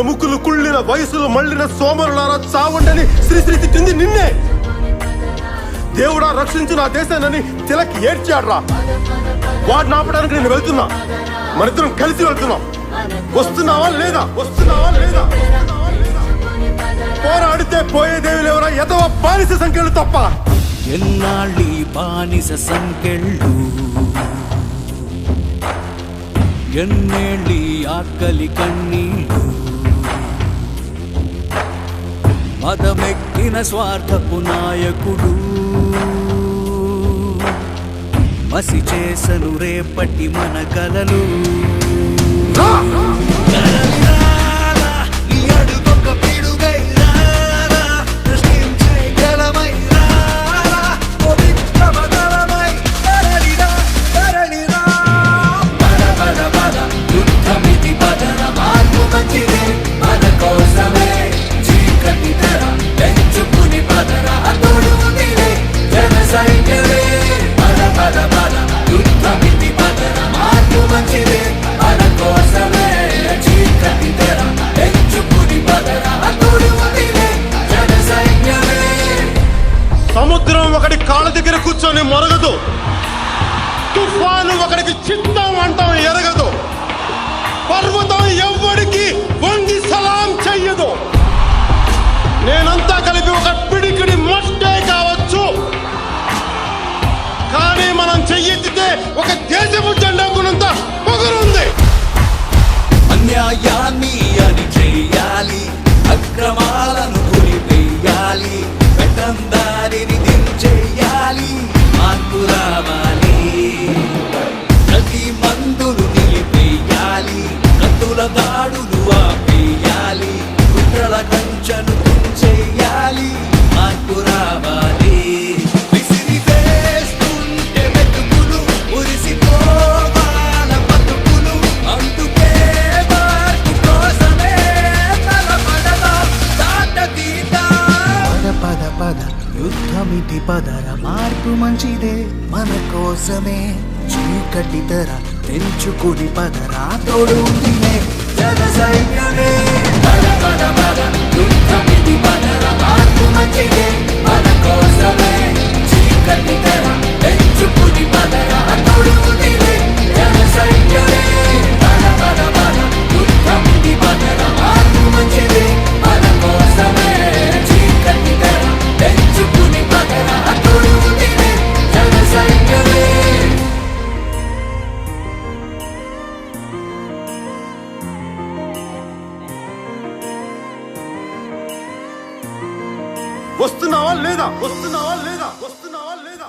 ఎముకలు కుళ్ళిన వయసులు మళ్ళిన సోమరులారా చావండని శ్రీశ్రీ తిట్టింది నిన్నే. దేవుడా రక్షించు నా దేశాన్ని తిలక్ ఏడ్చాడ్రా. వాడిని ఆపడానికి నేను వెళ్తున్నా, మనిద్దరం కలిసి వెళ్తున్నాం. వస్తున్నావా లేదా? వస్తున్నావా లేదా? పోరాడితే పోయేదేవి లేవరా ఎదవ బానిస సంఖ్యలు తప్ప. ఎన్నాళ్ళీ బానిస సంఖ్యలు, ఎన్నేళ్ళీ ఆకలి కన్నీళ్ళు, మదమెక్కిన స్వార్థపు నాయకుడు మసి చేసను రేపటి మన కలలు. సముద్రం ఒకటి కాళ్ళ దగ్గర కూర్చొని మొరగదు, తుఫాను ఒకడికి చిత్తం అంటాం ఎరగదు, పర్వతం ఎవ్వడికి వంగి సలాం చెయ్యదు. నేనంతా కలిపి ఒక పిడికిడి మట్టే కావచ్చు, కానీ మనం చెయ్యెత్తితే ఒక దేశపు జెండా గుణంత పొగరుంది. అన్యాయాన్ని అని చెయ్యాలి, అక్రమాలను పులిపెయ్యాలి, పెద్దందారిని దించెయ్యాలి, మార్పు రావాలి. ప్రతి మందులు నిలిపెయ్యాలి, కత్తుల దాడులు ఆపేయాలి, కుట్రల కంచెను తుంచెయ్యాలి, మార్పు రావాలి. విసిరి వేస్తుంటే వెతుకులు ఉరిసిపోవాల బతుకులు, అందుకే మార్పు కోసమే తలపడదాం దాటతీద్దాం. పద పద యుద్ధమితి పదర, మార్పు మంచిదే మన కోసమే, చీకటి తెర తెంచుకుని పదరా, తోడు ఉందిలే జన సైన్యమే. పద పద పద యుద్ధమితి పదర, మార్పు మంచిదే మన కోసమే, చీకటి తెర తెంచుకుని పదరా, తోడు ఉందిలే జన సైన్యమే. పద పద పద యుద్ధమితి పదర, మార్పు మంచిదే మన కోసమే, చీకటి తెర తెంచుకుని పదరా, తోడు ఉందిలే జన సైన్యమే. వస్తున్నావా లేదా? వస్తున్నావా లేదా? వస్తున్నావా లేదా?